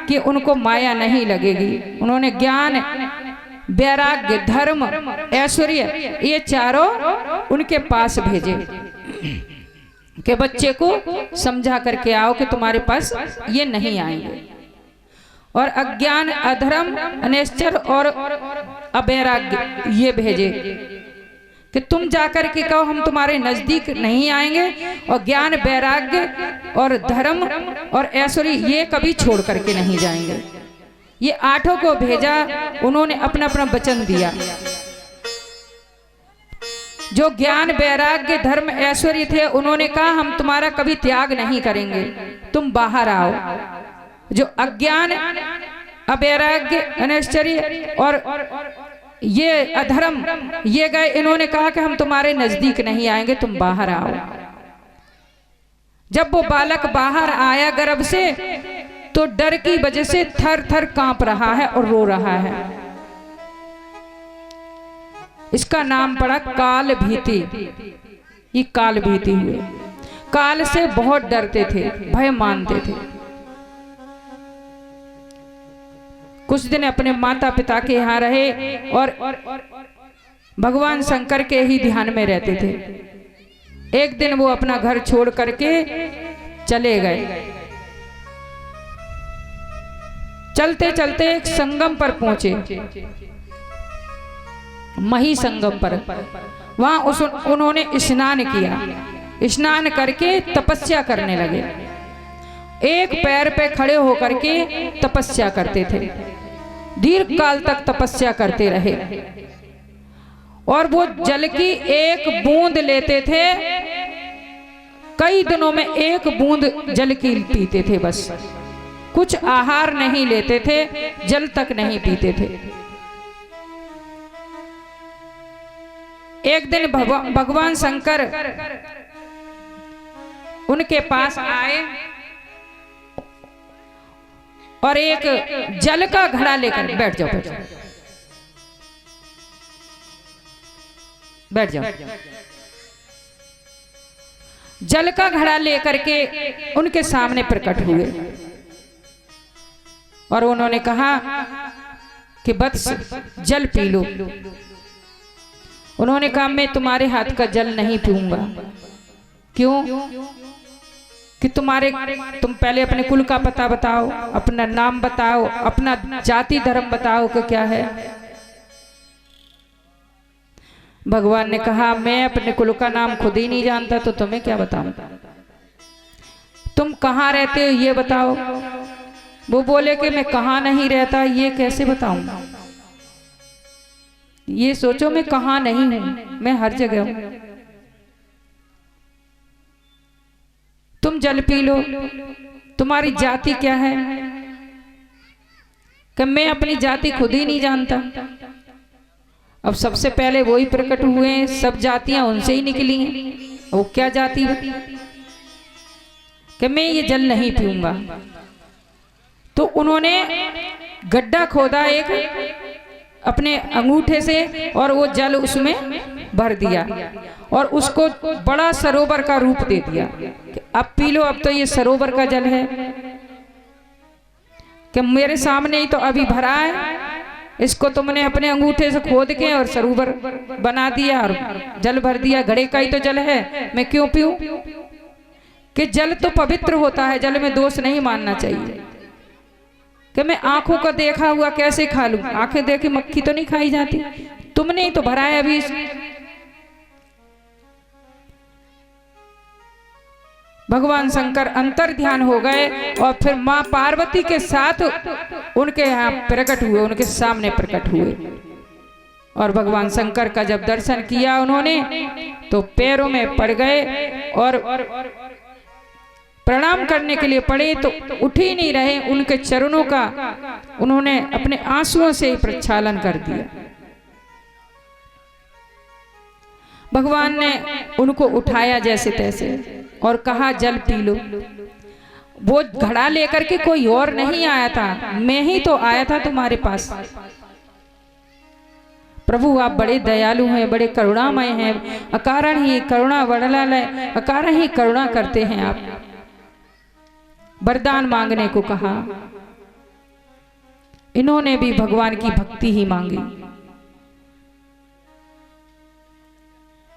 A: कि उनको माया नहीं लगेगी। उन्होंने ज्ञान, वैराग्य, धर्म, ऐश्वर्य ये चारों उनके पास भेजे कि बच्चे को समझा करके आओ कि तुम्हारे पास ये नहीं आएंगे। और अज्ञान, अधर्म, अनिश्चर और अवैराग्य ये भेजे कि तुम जाकर के कहो हम तुम्हारे नजदीक नहीं आएंगे, और ज्ञान, वैराग्य और धर्म और ऐश्वर्य ये कभी छोड़ करके नहीं जाएंगे। ये आठों को भेजा। उन्होंने अपना अपना वचन दिया। जो ज्ञान, वैराग्य, धर्म, ऐश्वर्य थे उन्होंने कहा हम तुम्हारा कभी त्याग नहीं करेंगे, तुम बाहर आओ। जो अज्ञान, अवैराग्य, अनैश्वर्य और ये अधर्म ये गए, इन्होंने कहा कि हम तुम्हारे नजदीक नहीं आएंगे, तुम बाहर आओ। जब वो बालक बाहर आया गर्भ से तो डर की वजह से थर थर कांप रहा है और रो रहा है। इसका नाम पड़ा काल भीति। ये काल भीति हुए। काल से बहुत डरते थे, भय मानते थे। कुछ दिन अपने माता पिता के यहाँ रहे और भगवान शंकर के ही ध्यान में रहते थे। एक दिन वो अपना घर छोड़ करके चले गए। चलते चलते एक संगम पर पहुंचे, मही संगम पर। वहां उन्होंने स्नान किया। स्नान करके तपस्या करने लगे। एक पैर पे खड़े होकर के तपस्या करते थे। दीर्घ काल तक तपस्या करते रहे और वो जल की एक बूंद लेते थे। कई दिनों में एक बूंद जल की पीते थे बस। कुछ आहार नहीं लेते थे, जल तक नहीं पीते थे। एक दिन भगवान शंकर उनके पास आए और एक जल का घड़ा लेकर बैठ जाओ, बैठ जाओ। जल का घड़ा लेकर के उनके सामने प्रकट हुए और उन्होंने कहा कि वत्स जल पी लो। उन्होंने कहा मैं तुम्हारे हाथ का जल नहीं पीऊंगा। क्यों? कि तुम पहले अपने कुल का पता बताओ, अपना नाम बताओ, अपना जाति धर्म बताओ कि क्या है। भगवान ने कहा मैं अपने कुल का नाम खुद ही नहीं जानता तो तुम्हें क्या बताऊं। तुम कहाँ रहते हो ये बताओ। वो बोले कि मैं कहाँ नहीं रहता, ये कैसे बताऊं। ये सोचो मैं कहाँ नहीं हूं, मैं हर जगह हूं। तुम जल पी लो। तुम्हारी जाति क्या है? कि मैं अपनी जाति खुद ही नहीं जानता। अब सबसे पहले वो ही प्रकट हुए हैं, सब जातियां उनसे ही निकली हैं। वो क्या जाति है कि मैं ये जल नहीं पीऊंगा। तो उन्होंने गड्ढा खोदा एक अपने अंगूठे से और वो जल उसमें भर दिया और उसको बड़ा सरोवर का रूप दे दिया कि अब पी लो, अब तो ये सरोवर का जल है। कि मेरे सामने ही तो अभी भरा है, इसको तुमने अपने अंगूठे से खोद के और सरोवर बना दिया और जल भर दिया। घड़े का ही तो जल है, मैं क्यों पीऊं? कि जल तो पवित्र होता है, जल में दोष नहीं मानना चाहिए। कि मैं आंखों का देखा हुआ कैसे खा लूं? आंखें देखी मक्खी तो नहीं खाई जाती। तुमने ही तो भरा है अभी। भगवान शंकर अंतर ध्यान हो गए और फिर माँ पार्वती के साथ उनके यहाँ प्रकट हुए, उनके सामने प्रकट हुए। और भगवान शंकर का जब दर्शन किया उन्होंने तो पैरों में पड़ गए और प्रणाम करने के लिए पड़े, तो उठ ही नहीं रहे। उनके चरणों का उन्होंने अपने आंसुओं से ही प्रक्षालन कर दिया। भगवान ने उनको उठाया जैसे तैसे और कहा जल पी लो। वो घड़ा लेकर के कोई और नहीं आया था, मैं ही तो आया था तुम्हारे पास। प्रभु आप बड़े दयालु हैं, बड़े करुणामय हैं, अकारण ही करुणा वड़लालय, अकारण ही करुणा करते हैं आप। वरदान मांगने को कहा। इन्होंने भी भगवान की भक्ति ही मांगी।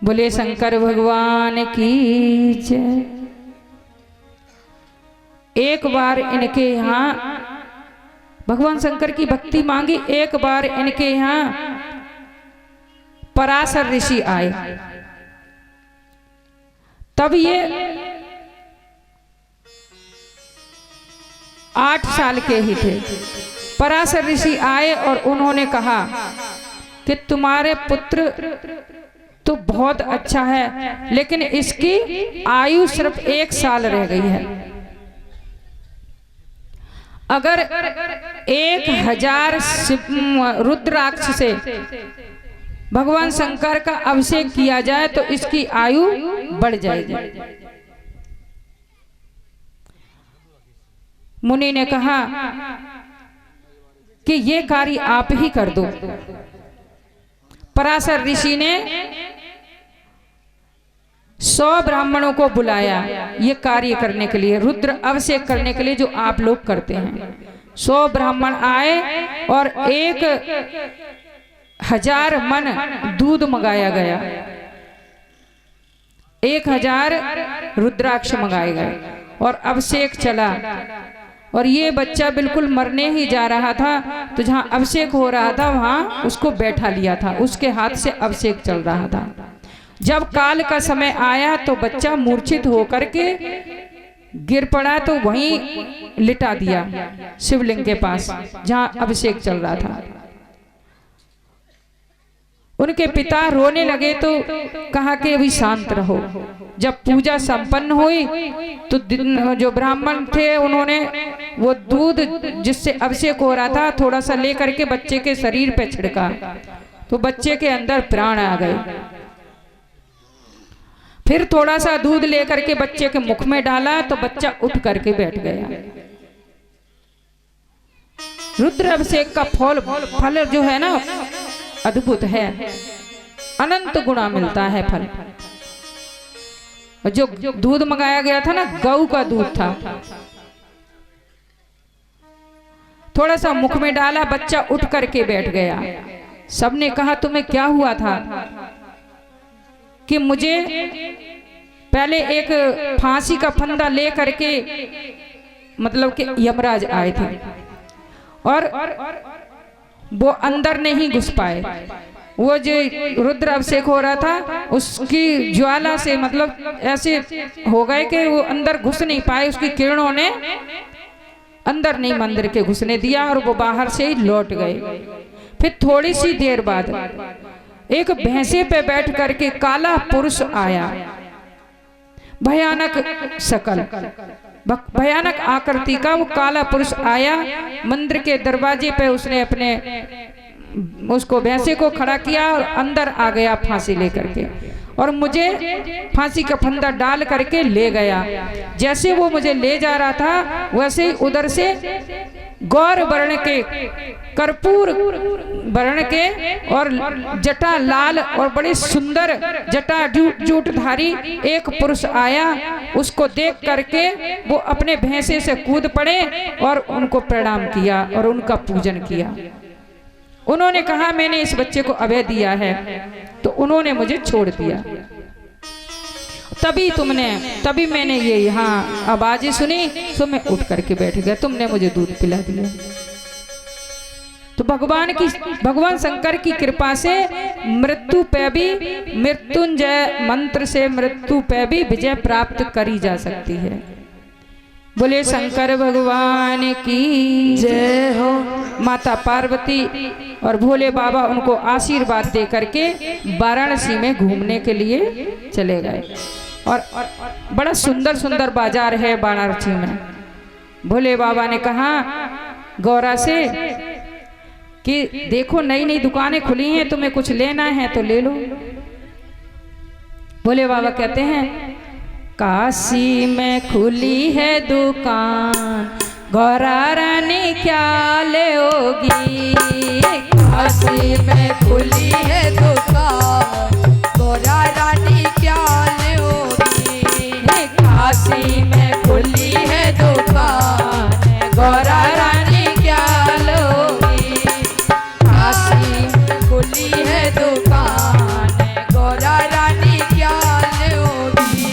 A: बोले शंकर भगवान की जय। एक बार इनके यहाँ भगवान शंकर की भक्ति मांगी। एक बार इनके यहाँ पराशर ऋषि आए। तब ये 8 साल के ही थे। पराशर ऋषि आए और उन्होंने कहा कि तुम्हारे पुत्र तो बहुत अच्छा है, लेकिन इसकी आयु सिर्फ 1 साल रह गई है। अगर 1000 रुद्राक्ष से भगवान शंकर का अभिषेक किया जाए तो इसकी आयु बढ़ जाएगी। मुनि ने कहा कि ये कार्य आप ही कर दो। पराशर ऋषि ने 100 ब्राह्मणों को बुलाया ये कार्य करने के लिए, रुद्र अभिषेक करने के लिए जो आप लोग करते हैं। 100 ब्राह्मण आए और 1000 मन दूध मंगाया गया, 1000 रुद्राक्ष मंगाए गए और अभिषेक चला। और ये बच्चा बिल्कुल मरने ही जा रहा था, तो जहां अभिषेक हो रहा था वहां उसको बैठा लिया था, उसके हाथ से अभिषेक चल रहा था। जब काल का समय आया तो बच्चा मूर्छित होकर के गिर पड़ा, तो वहीं लिटा दिया शिवलिंग के पास जहां अभिषेक चल रहा था। उनके पिता रोने लगे तो कहा कि अभी शांत रहो। जब पूजा संपन्न हुई तो जो ब्राह्मण थे उन्होंने वो दूध जिससे अभिषेक हो रहा था थोड़ा सा लेकर के बच्चे के शरीर पे छिड़का, तो बच्चे के अंदर प्राण आ गए। फिर थोड़ा सा दूध लेकर के बच्चे के मुख में डाला तो बच्चा उठ करके बैठ गया। रुद्र अभिषेक का फल जो है ना अद्भुत है, अनंत गुणा मिलता है फल। जो दूध मंगाया गया था ना गऊ का दूध था, थोड़ा सा मुख में डाला बच्चा उठ करके बैठ गया। सबने कहा तुम्हें क्या हुआ था? कि मुझे पहले एक फांसी का फंदा ले करके मतलब कि यमराज आए थे और वो अंदर नहीं घुस पाए। वो जो रुद्र अभिषेक हो रहा था उसकी ज्वाला से मतलब ऐसे हो गए कि वो अंदर घुस नहीं पाए, उसकी किरणों ने अंदर नहीं मंदिर के घुसने दिया और वो बाहर से ही लौट गए। फिर थोड़ी सी देर बाद एक भैंसे पे बैठ करके काला पुरुष आया, भयानक शकल भयानक आकृति का वो काला पुरुष आया। मंदिर के दरवाजे पे उसने अपने उसको भैंसे को खड़ा किया और अंदर आ गया फांसी लेकर के, और मुझे फांसी का फंदा डाल करके ले गया। जैसे वो मुझे ले जा रहा था वैसे ही उधर से गौर वर्ण के कर्पूर वर्ण के और जटा लाल और बड़े सुंदर जटा जूटधारी एक पुरुष आया। उसको देख करके वो अपने भैंसे से कूद पड़े और उनको प्रणाम किया और उनका पूजन किया। उन्होंने कहा मैंने इस बच्चे को अभय दिया है, तो उन्होंने मुझे छोड़ दिया। तभी मैंने ये यहाँ आवाजें सुनी तो मैं उठ करके बैठ गया, तुमने मुझे दूध पिला दिया। तो भगवान शंकर की कृपा से मृत्यु पे भी, मृत्युंजय मंत्र से मृत्यु पे भी विजय प्राप्त करी जा सकती है। बोले शंकर भगवान की
B: जय हो।
A: माता पार्वती और भोले बाबा उनको आशीर्वाद दे करके वाराणसी में घूमने के लिए चले गए। और बड़ा सुंदर सुंदर बाजार है वाराणसी में। भोले बाबा ने कहा गौरा से कि देखो नई नई दुकानें खुली हैं, तुम्हें कुछ लेना है तो ले लो। भोले बाबा कहते हैं काशी में खुली है दुकान, गौरा रानी क्या लेओगी।
B: काशी में खुली है दुकान, गौरा रानी क्या लेओगी।
A: काशी में खुली है दुकान, गौरा रानी क्या लोगी।
B: काशी में खुली है दुकान, गौरा रानी क्या लेओगी।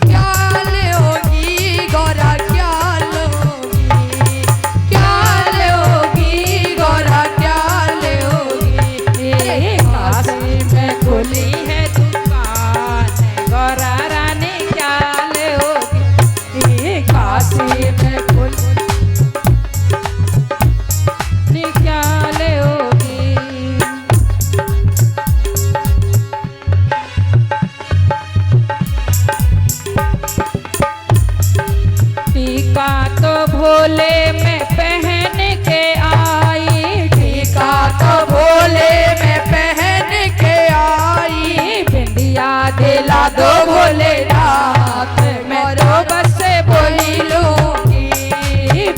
B: क्या लेओगी गौरा क्या लोगी। क्या लेओगी गौरा क्या लेओगी।
A: काशी में खुली है दुकान, गौरा रानी क्या लोगी। काशी में खुली क्या लोगी। टीका तो भोले में पहन के आई,
B: टीका तो भोले में पहन के आई।
A: बिंदिया
B: दिला दो भोलेनाथ, मैं तो बस बोली लूंगी।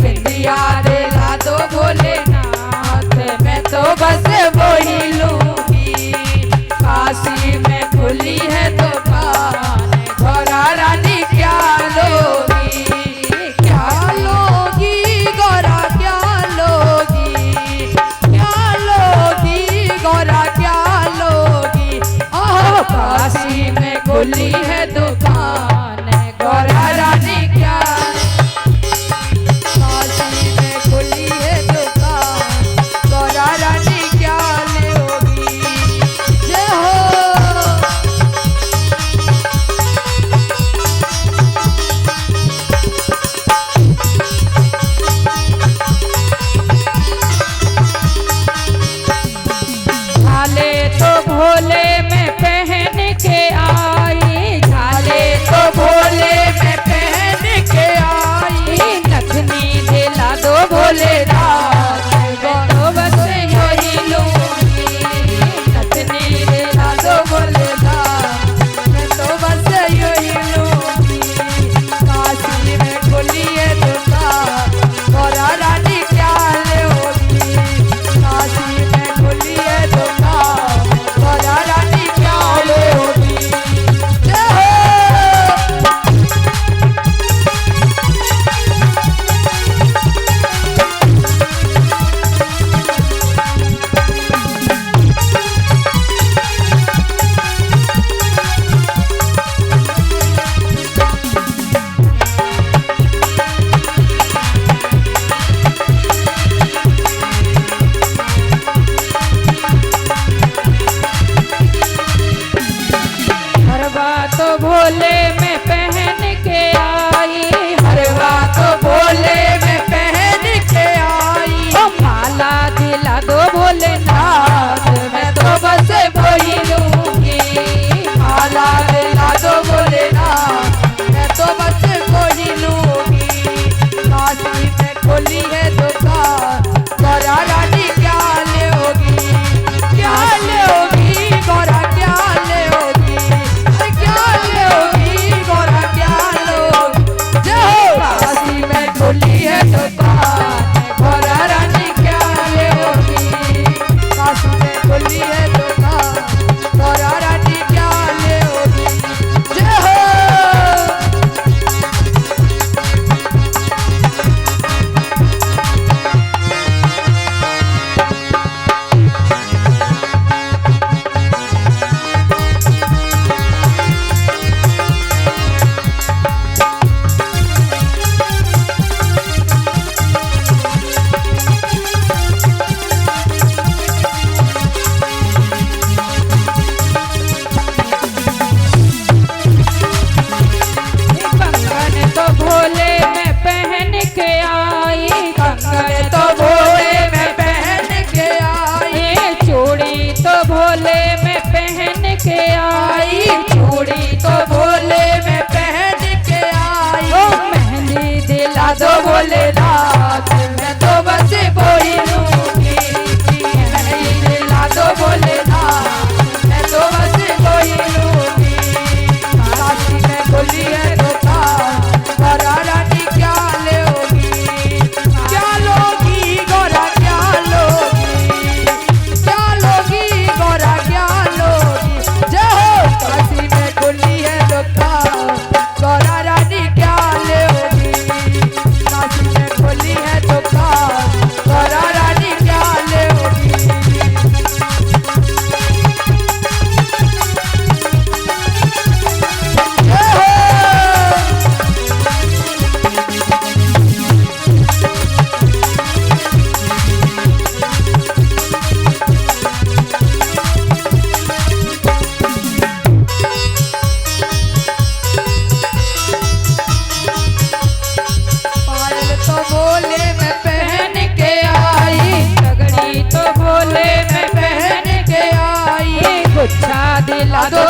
B: बिंदिया दिला दो भोलेनाथ, मैं तो बस बोली लूंगी। काशी में खुली है दुकान, गौरा रानी क्या लोगी। क्या लोगी गौरा क्या लोगी। क्या लोगी गौरा क्या लोगी। काशी में खुली है दुकान,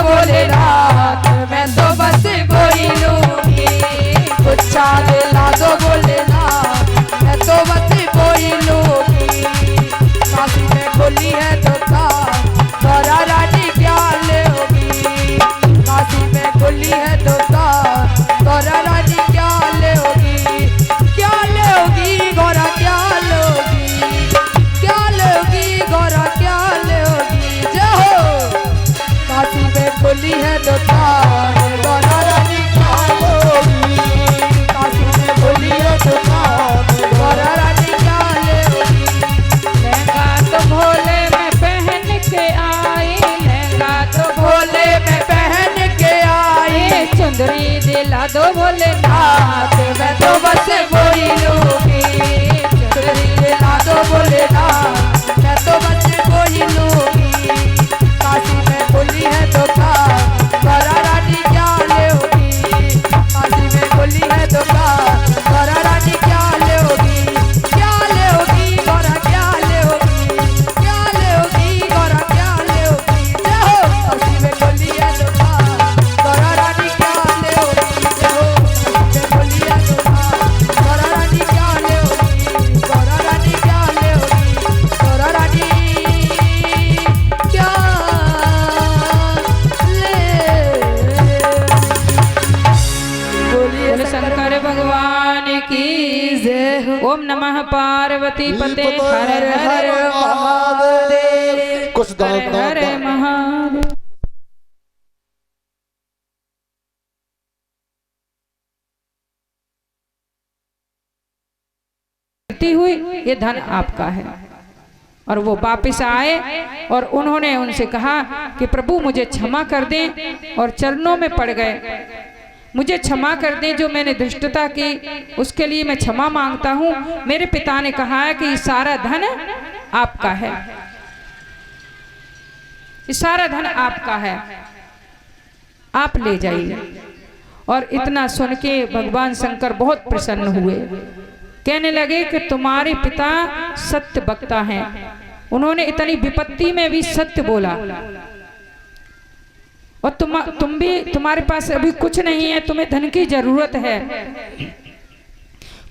B: भोलेनाथ मैं तो बस वही लूंगी गुच्छा दिला दो भोलेनाथ मैं तो बस वही लूंगी काशी में खुली है दुकान गौरा रानी क्या लोगी काशी में खुली है दुकान गौरा रानी क्या लोगी गौरा क्या लोगी गौरा क्या लोगी जय हो काशी में खुली है दुकान गौरा रानी क्या लोगी काशी में खुली है दुकान गौरा रानी क्या लोगी
A: लहंगा तो भोले में पहन के आई लहंगा तो
B: भोले में पहन के आई
A: चुंदरी दिला दो भोलेनाथ
B: मैं तो बस वही लूंगी चुनरी दिला दो भोलेनाथ मैं तो बस वही लूंगी काशी में खुली है दुकान गौरा रानी क्या लोगी काशी में खुली है दुकान गौरा रानी क्या लोगी गौरा क्या लोगी गौरा क्या लोगी जय हो काशी में खुली है दुकान गौरा रानी क्या लोगी जय हो काशी में खुली है दुकान गौरा रानी क्या लोगी गौरा रानी क्या लोगी गौरा रानी क्या ले बोलिए
A: बोले शंकर भगवान की
B: जय हो
A: ओम नमः पार्वती पते हर
B: हर
A: हर
B: हर महादेव
C: कुछ
A: हर हर महादेव। हुई ये धन आपका है। और वो वापिस आए और उन्होंने उनसे कहा कि प्रभु मुझे क्षमा कर दें और चरणों में पड़ गए मुझे क्षमा कर दें जो मैंने दुष्टता की उसके लिए मैं क्षमा मांगता हूँ। मेरे पिता ने कहा है कि ये सारा धन आपका है ये सारा धन आपका है आप ले जाइए। और इतना सुन के भगवान शंकर बहुत प्रसन्न हुए कहने लगे कि तुम्हारे पिता सत्य वक्ता हैं उन्होंने इतनी विपत्ति में भी सत्य बोला और तुम भी तुम्हारे पास अभी कुछ नहीं है तुम्हें धन की जरूरत है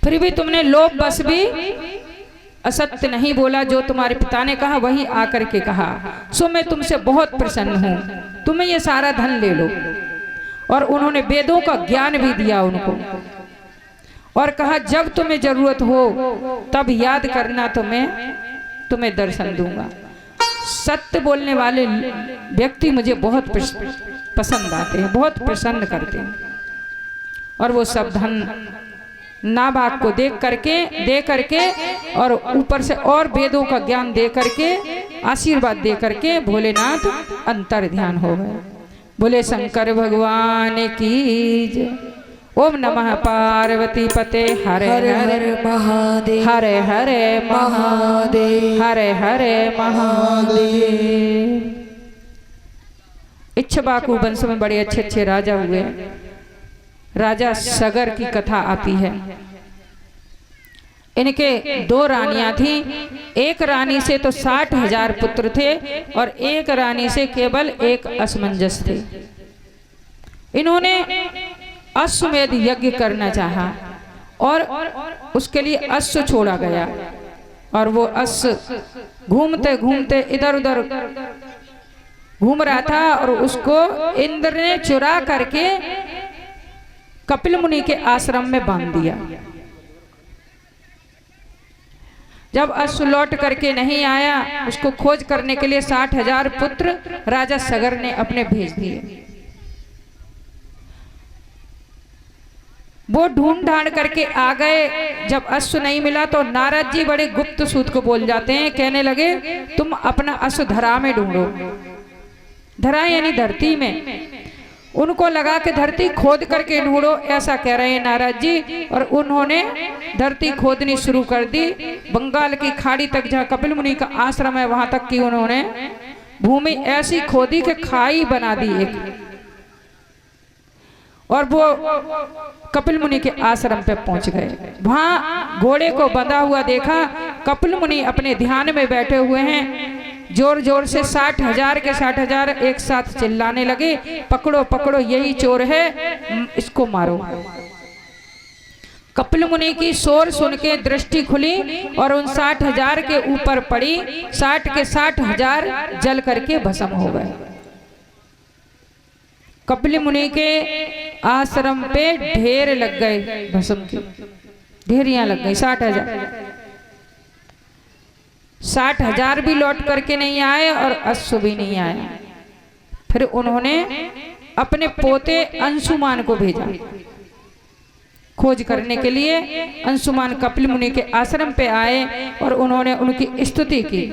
A: फिर भी तुमने लोभ बस भी असत्य नहीं बोला जो तुम्हारे पिता ने कहा वही आकर के कहा सो मैं तुमसे बहुत प्रसन्न हूं तुम्हें ये सारा धन ले लो। और उन्होंने वेदों का ज्ञान भी दिया उनको और कहा जब तुम्हें जरूरत हो तब याद करना तो मैं तुम्हें दर्शन दूंगा। सत्य बोलने वाले व्यक्ति मुझे बहुत पसंद आते हैं बहुत प्रसन्न करते हैं। और वो सब धन नाभाग को दे करके और ऊपर से और वेदों का ज्ञान दे करके आशीर्वाद दे करके भोलेनाथ अंतर ध्यान हो गए। बोले शंकर भगवान की जय। ओम नमः पार्वती पते हरे हरे
B: महादेव
A: हरे हरे
B: महादेव
A: हरे हरे महादेव। इक्ष्वाकु वंश में बड़े अच्छे अच्छे राजा हुए। राजा सगर की कथा आती है। इनके 2 रानियां थी। एक रानी से तो 60,000 पुत्र थे और एक रानी से केवल एक असमंजस थे। इन्होंने अश्वमेध यज्ञ करना चाहा और उसके लिए अश्व छोड़ा गया और वो अश्व घूमते घूमते इधर उधर घूम रहा था और उसको इंद्र ने चुरा करके कपिल मुनि के आश्रम में बांध दिया। जब अश्व लौट करके नहीं आया उसको खोज करने के लिए 60,000 पुत्र राजा सगर ने अपने भेज दिए। वो ढूंढ ढांड करके आ गए। जब अश्व नहीं मिला तो नारद जी बड़े गुप्त सूत को बोल जाते हैं कहने लगे तुम अपना अश्व धरा में ढूंढो। धरा यानी धरती में। उनको लगा कि धरती खोद करके ढूंढो ऐसा कह रहे हैं नारद जी। और उन्होंने धरती खोदनी शुरू कर दी। बंगाल की खाड़ी तक जहाँ कपिल मुनि का आश्रम है वहां तक की उन्होंने भूमि ऐसी खोदी कि खाई बना दी एक। और वो कपिल मुनि के आश्रम पे पहुंच गए। वहां घोड़े को बंधा हुआ देखा। कपिल मुनि अपने ध्यान में बैठे हुए हैं जोर जोर से 60,000 के 60,000 एक साथ चिल्लाने लगे, पकड़ो पकड़ो यही चोर है, इसको मारो। कपिल मुनि की शोर सुन के दृष्टि खुली और उन 60,000 के ऊपर पड़ी। 60 के 60,000 जल करके भस्म हो गए। कपिल मुनि के आश्रम पे ढेर लग गए, भस्म की ढेरियां लग गई। 60,000 भी लौट करके नहीं आए और अश्व भी नहीं आए। फिर उन्होंने अपने पोते अंशुमान को भेजा खोज करने के लिए। अंशुमान कपिल मुनि के आश्रम पे आए और उन्होंने उनकी स्तुति की।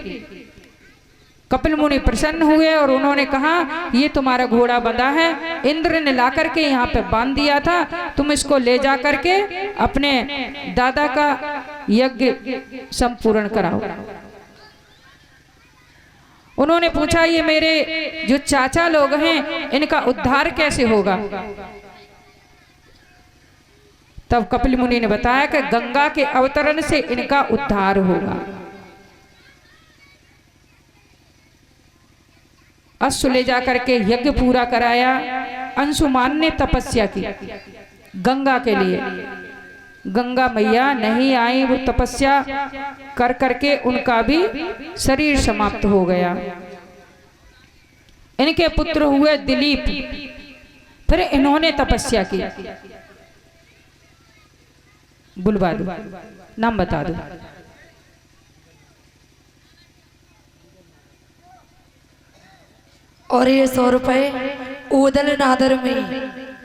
A: कपिल मुनि प्रसन्न हुए और उन्होंने कहा, ये तुम्हारा घोड़ा बंधा है, इंद्र ने ला करके यहाँ पे बांध दिया था, तुम इसको ले जा करके अपने दादा का यज्ञ संपूर्ण कराओ। उन्होंने पूछा, ये मेरे जो चाचा लोग हैं इनका उद्धार कैसे होगा? तब कपिल मुनि ने बताया कि गंगा के अवतरण से इनका उद्धार होगा। अश्व ले जाकर के यज्ञ पूरा कराया। अंशुमान ने तपस्या की गंगा के लिए। गंगा मैया नहीं आई, वो तपस्या कर करके उनका भी शरीर समाप्त हो गया। इनके पुत्र हुए दिलीप। फिर इन्होंने तपस्या की। बुलवा दो, नाम बता दो।
B: और ये 100 रुपए ऊदल नादर में